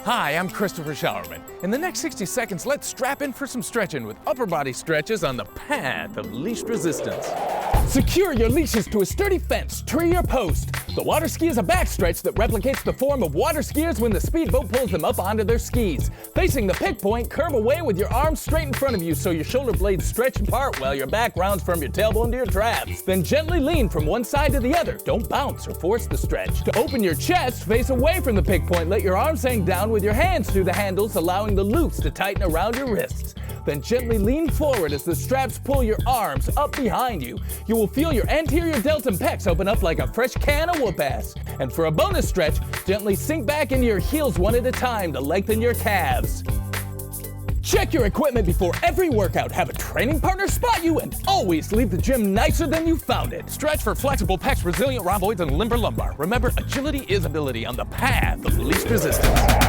Hi, I'm Christopher Showerman. In the next 60 seconds, let's strap in for some stretching with upper body stretches on the path of least resistance. Secure your leashes to a sturdy fence, tree, or post. The water ski is a back stretch that replicates the form of water skiers when the speedboat pulls them up onto their skis. Facing the pick point, curve away with your arms straight in front of you so your shoulder blades stretch apart while your back rounds from your tailbone to your traps. Then gently lean from one side to the other. Don't bounce or force the stretch. To open your chest, face away from the pick point. Let your arms hang down with your hands through the handles, allowing the loops to tighten around your wrists. Then gently lean forward as the straps pull your arms up behind you. You will feel your anterior delts and pecs open up like a fresh can of whoop-ass. And for a bonus stretch, gently sink back into your heels one at a time to lengthen your calves. Check your equipment before every workout. Have a training partner spot you, and always leave the gym nicer than you found it. Stretch for flexible pecs, resilient rhomboids, and limber lumbar. Remember, agility is ability on the path of least resistance.